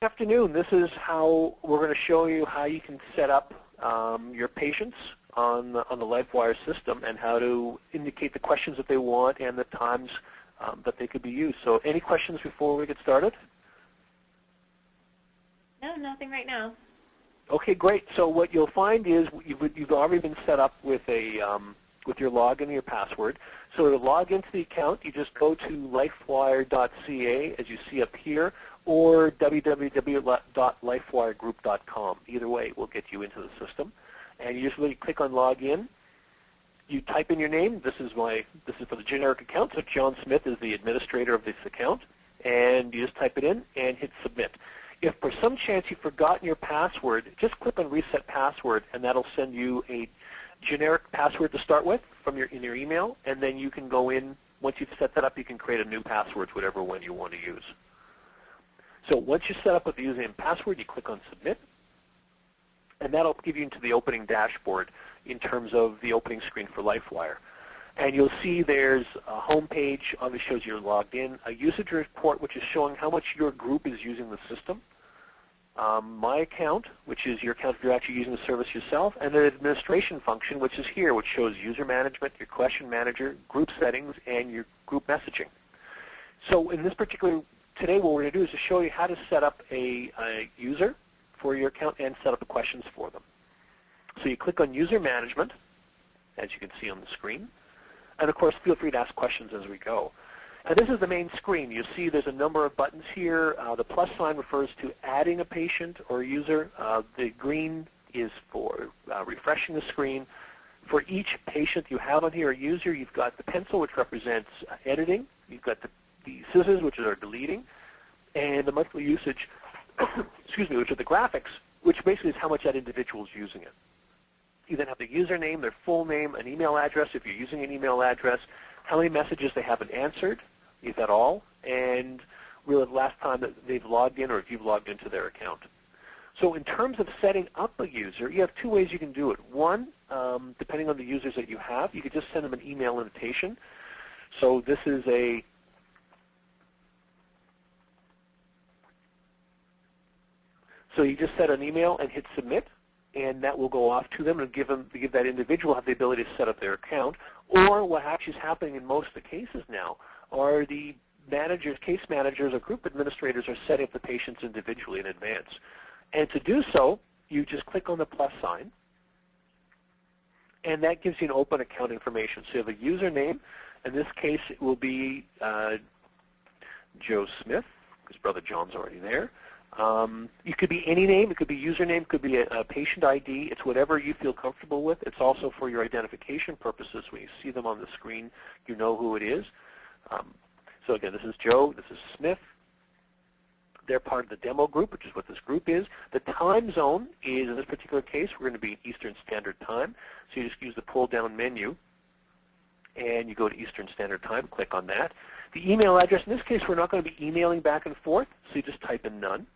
Good afternoon. This is how we're going to show you how you can set up your patients on the LifeWIRE system and how to indicate the questions that they want and the times that they could be used. So any questions before we get started? No, nothing right now. Okay, great. So what you'll find is you've already been set up with a with your login and your password. So to log into the account, you just go to lifewire.ca, as you see up here, or www.lifewiregroup.com. Either way will get you into the system. And you just really click on Login. You type in your name. This is for the generic account, so John Smith is the administrator of this account. And you just type it in and hit Submit. If for some chance you've forgotten your password, just click on Reset Password, and that'll send you a generic password to start with in your email, and then you can go in. Once you've set that up, you can create a new password, whatever one you want to use. So once you're set up with the username and password, you click on Submit, and that'll give you into the opening dashboard in terms of the opening screen for LifeWIRE. And you'll see there's a home page, obviously shows you're logged in, a usage report which is showing how much your group is using the system, My Account, which is your account if you're actually using the service yourself, and an administration function, which is here, which shows user management, your question manager, group settings, and your group messaging. So in this particular, today what we're going to do is to show you how to set up a user for your account and set up the questions for them. So you click on User Management, as you can see on the screen. And of course, feel free to ask questions as we go. And this is the main screen. You see there's a number of buttons here. The plus sign refers to adding a patient or a user. The green is for refreshing the screen. For each patient you have on here, a user, you've got the pencil, which represents editing. You've got the scissors, which are deleting. And the monthly usage, excuse me, which are the graphics, which basically is how much that individual is using it. You then have the username, their full name, an email address if you're using an email address, how many messages they haven't answered, if at all, and really the last time that they've logged in or if you've logged into their account. So in terms of setting up a user, you have two ways you can do it. One, depending on the users that you have, you could just send them an email invitation. So this is so you just set an email and hit Submit, and that will go off to them and give that individual have the ability to set up their account. Or what actually is happening in most of the cases now are the managers, case managers, or group administrators are setting up the patients individually in advance. And to do so, you just click on the plus sign, and that gives you an open account information. So you have a username. In this case, it will be Joe Smith, because Brother John's already there. It could be any name. It could be username. It could be a patient ID. It's whatever you feel comfortable with. It's also for your identification purposes. When you see them on the screen, you know who it is. So again, this is Joe. This is Smith. They're part of the demo group, which is what this group is. The time zone is, in this particular case, we're going to be in Eastern Standard Time. So you just use the pull-down menu, and you go to Eastern Standard Time. Click on that. The email address, in this case, we're not going to be emailing back and forth, so you just type in none.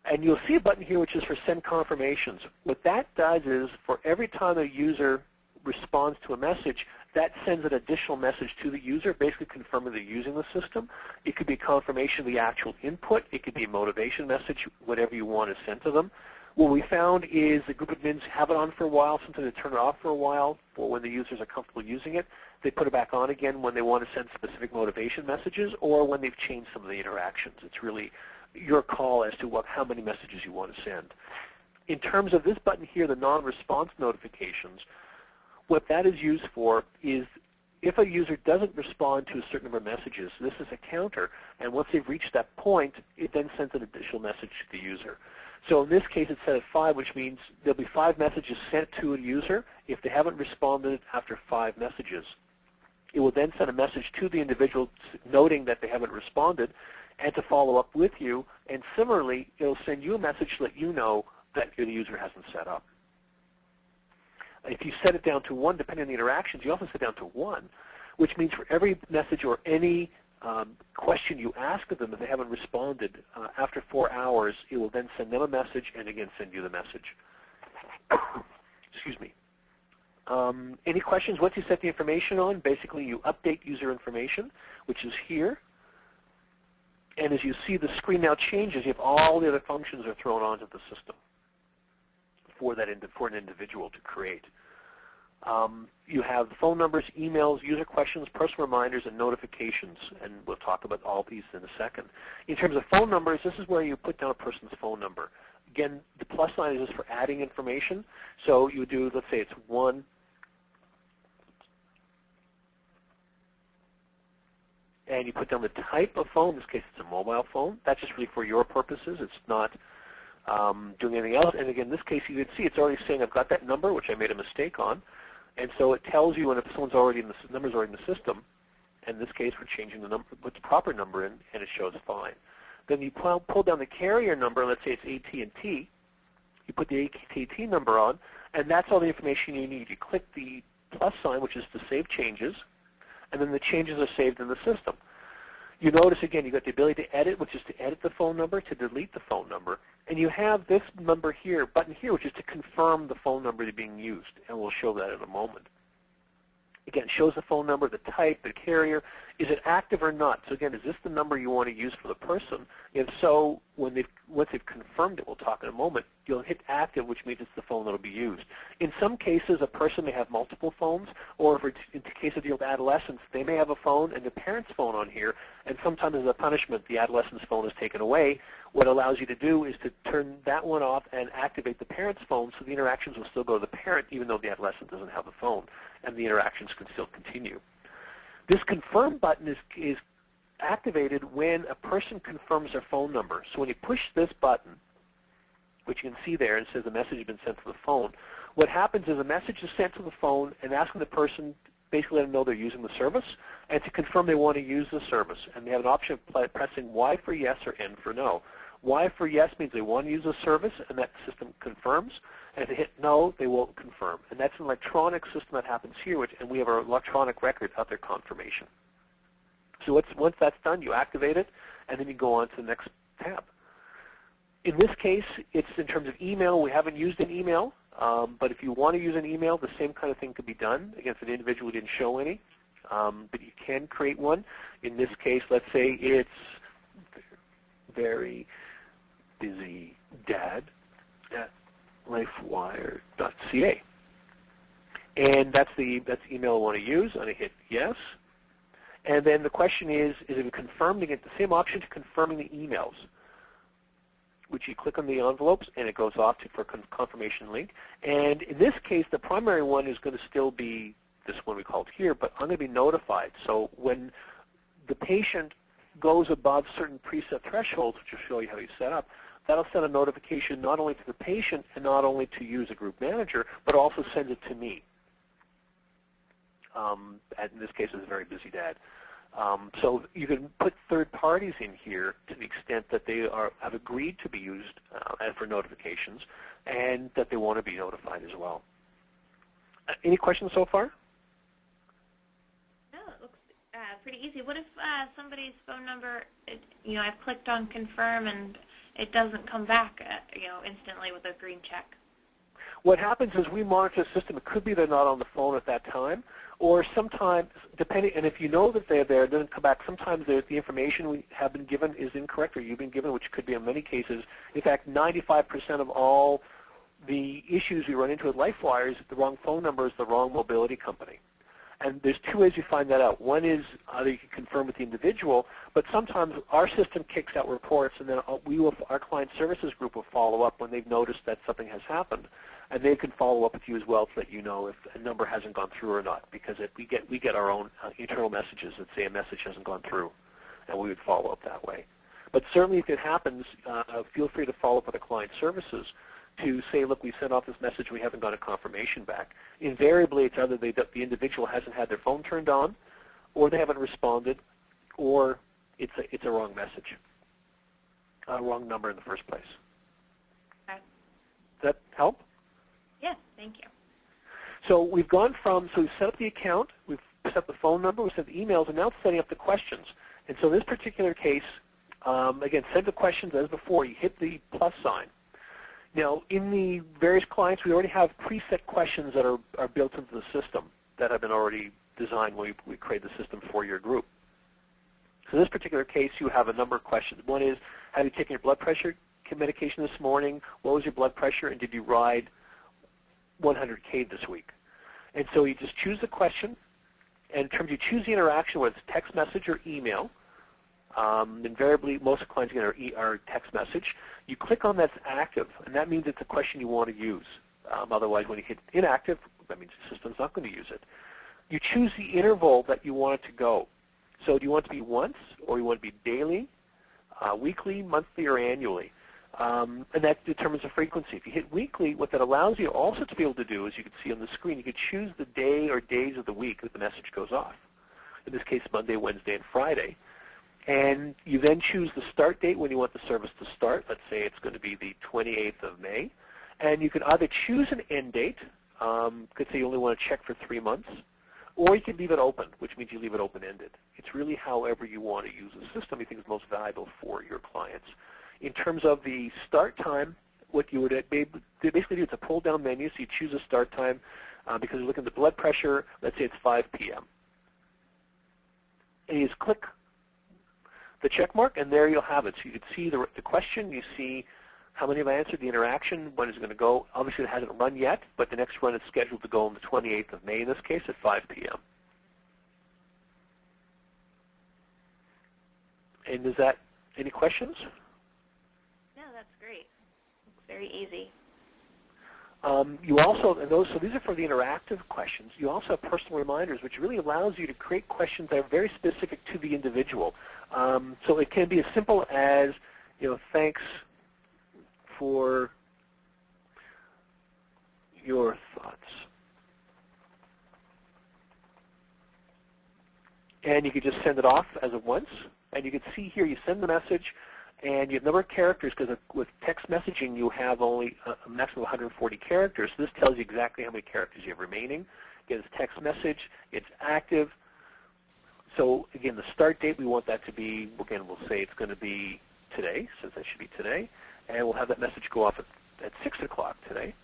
And you'll see a button here which is for send confirmations. What that does is for every time a user responds to a message, that sends an additional message to the user, basically confirming they're using the system. It could be confirmation of the actual input. It could be a motivation message, whatever you want to send to them. What we found is the group admins have it on for a while. Sometimes they turn it off for a while for when the users are comfortable using it. They put it back on again when they want to send specific motivation messages or when they've changed some of the interactions. It's really your call as to how many messages you want to send. In terms of this button here, the non-response notifications, what that is used for is if a user doesn't respond to a certain number of messages, this is a counter, and once they've reached that point, it then sends an additional message to the user. So in this case, it's set at 5, which means there'll be 5 messages sent to a user. If they haven't responded after 5 messages, it will then send a message to the individual noting that they haven't responded and to follow up with you. And similarly, it'll send you a message to let you know that the user hasn't set up. If you set it down to 1, depending on the interactions, you also set it down to 1, which means for every message or any question you ask of them, if they haven't responded, after 4 hours, it will then send them a message and again send you the message. Excuse me. Any questions? Once you set the information on, basically you update user information, which is here. And as you see, the screen now changes. You have all the other functions are thrown onto the system for an individual to create. You have phone numbers, emails, user questions, personal reminders, and notifications, and we'll talk about all these in a second. In terms of phone numbers, this is where you put down a person's phone number. Again, the plus sign is just for adding information. So you would do, let's say it's 1, and you put down the type of phone. In this case, it's a mobile phone. That's just really for your purposes. It's not doing anything else. And again, in this case, you can see it's already saying I've got that number, which I made a mistake on. And so it tells you when if someone's already in the number's already in the system. In this case, we're changing the number, put the proper number in, and it shows fine. Then you pull down the carrier number. Let's say it's AT&T. You put the AT&T number on, and that's all the information you need. You click the plus sign, which is to save changes, and then the changes are saved in the system. You notice, again, you've got the ability to edit, which is to edit the phone number, to delete the phone number. And you have this number here, button here, which is to confirm the phone number that's being used. And we'll show that in a moment. Again, it shows the phone number, the type, the carrier. Is it active or not? So again, is this the number you want to use for the person? If so, once they've confirmed it, we'll talk in a moment, you'll hit active, which means it's the phone that will be used. In some cases, a person may have multiple phones, or if in the case of dealing with adolescents, they may have a phone and the parent's phone on here, and sometimes as a punishment, the adolescent's phone is taken away. What it allows you to do is to turn that one off and activate the parent's phone so the interactions will still go to the parent even though the adolescent doesn't have a phone, and the interactions can still continue. This confirm button is activated when a person confirms their phone number. So when you push this button, which you can see there, and it says a message has been sent to the phone, what happens is a message is sent to the phone and asking the person, basically let them know they're using the service, and to confirm they want to use the service. And they have an option of pressing Y for yes or N for no. Y for yes means they want to use the service, and that system confirms. And if they hit no, they won't confirm. And that's an electronic system that happens here, and we have our electronic record of their confirmation. So once that's done, you activate it, and then you go on to the next tab. In this case, it's in terms of email. We haven't used an email, but if you want to use an email, the same kind of thing could be done against an individual who didn't show any, but you can create one. In this case, let's say it's very busy dad at LifeWIRE.ca. And that's the email I want to use. I'm going to hit yes. And then the question is it confirmed? You get the same option to confirming the emails, which you click on the envelopes, and it goes off for confirmation link. And in this case, the primary one is going to still be this one we called here, but I'm going to be notified. So when the patient goes above certain preset thresholds, which will show you how you set up, that'll send a notification not only to the patient and not only to you as a group manager, but also send it to me. And in this case, it's a very busy dad. So you can put third parties in here to the extent that they have agreed to be used for notifications and that they want to be notified as well. Any questions so far? No, it looks pretty easy. What if somebody's phone number, I've clicked on confirm and it doesn't come back, instantly with a green check? What happens is we monitor the system. It could be they're not on the phone at that time, or sometimes, depending, and if you know that they're there, it doesn't come back. Sometimes the information we have been given is incorrect, or you've been given, which could be in many cases. In fact, 95% of all the issues we run into with LifeWIRE is the wrong phone number is the wrong mobility company. And there's two ways you find that out. One is either you can confirm with the individual, but sometimes our system kicks out reports, and then our client services group will follow up when they've noticed that something has happened. And they can follow up with you as well to let you know if a number hasn't gone through or not, because we get our own internal messages that say a message hasn't gone through, and we would follow up that way. But certainly if it happens, feel free to follow up with the client services to say, look, we sent off this message, we haven't got a confirmation back. Invariably, it's either the individual hasn't had their phone turned on, or they haven't responded, or it's a wrong message, a wrong number in the first place. Okay. Does that help? Yes, thank you. So we've gone from, so we've set up the account, we've set the phone number, we've set the emails, and now it's setting up the questions. And so in this particular case, again, send the questions as before. You hit the plus sign. Now, in the various clients, we already have preset questions that are built into the system that have been already designed when we create the system for your group. So in this particular case, you have a number of questions. One is, have you taken your blood pressure medication this morning? What was your blood pressure? And did you ride 100K this week? And so you just choose the question. And in terms you choose the interaction, whether it's text message or email. Invariably, most clients get our text message. You click on that's active, and that means it's a question you want to use. Otherwise, when you hit inactive, that means the system's not going to use it. You choose the interval that you want it to go. So do you want it to be once, or you want it to be daily, weekly, monthly, or annually? And that determines the frequency. If you hit weekly, what that allows you also to be able to do, as you can see on the screen, you can choose the day or days of the week that the message goes off. In this case, Monday, Wednesday, and Friday. And you then choose the start date when you want the service to start. Let's say it's going to be the 28th of May. And you can either choose an end date, could say you only want to check for 3 months, or you can leave it open, which means you leave it open-ended. It's really however you want to use the system you think is most valuable for your clients. In terms of the start time, what you would basically do, it's a pull-down menu, so you choose a start time because you're looking at the blood pressure. Let's say it's 5 p.m. And you just click the check mark, and there you'll have it. So you can see the question, you see how many have answered, the interaction, when is it going to go. Obviously, it hasn't run yet, but the next run is scheduled to go on the 28th of May, in this case, at 5 p.m. And is that any questions? No, that's great. It's very easy. You also, so these are for the interactive questions. You also have personal reminders, which really allows you to create questions that are very specific to the individual. So it can be as simple as, thanks for your thoughts. And you can just send it off as a once. And you can see here, you send the message, and you have a number of characters, because with text messaging, you have only a maximum of 140 characters. So this tells you exactly how many characters you have remaining. Again, it's text message. It's active. So again, the start date, we want that to be, again, we'll say it's going to be today, since that should be today. And we'll have that message go off at 6 o'clock today.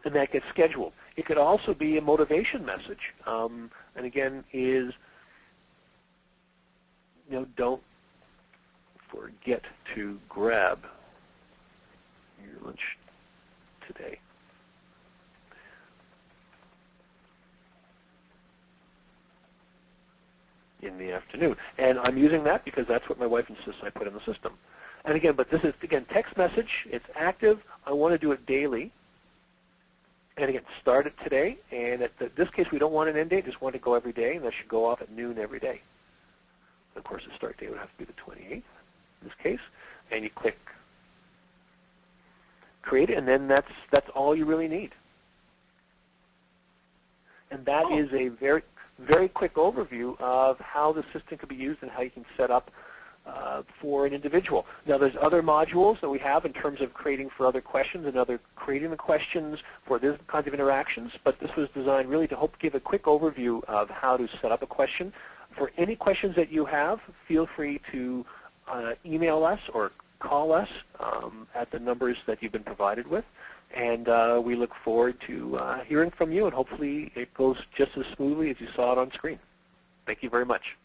And that gets scheduled. It could also be a motivation message. And again, is, don't forget to grab your lunch today. In the afternoon. And I'm using that because that's what my wife insists I put in the system. And again, but this is, again, text message. It's active. I want to do it daily. And again, start it today. And in this case, we don't want an end date. Just want to go every day, and that should go off at noon every day. Of course, the start date would have to be the 28th in this case. And you click create it, and then that's all you really need. And that is a very, very quick overview of how the system can be used and how you can set up for an individual. Now, there's other modules that we have in terms of creating for other questions and creating the questions for this kinds of interactions, but this was designed really to help give a quick overview of how to set up a question. For any questions that you have, feel free to email us or call us at the numbers that you've been provided with, and we look forward to hearing from you, and hopefully it goes just as smoothly as you saw it on screen. Thank you very much.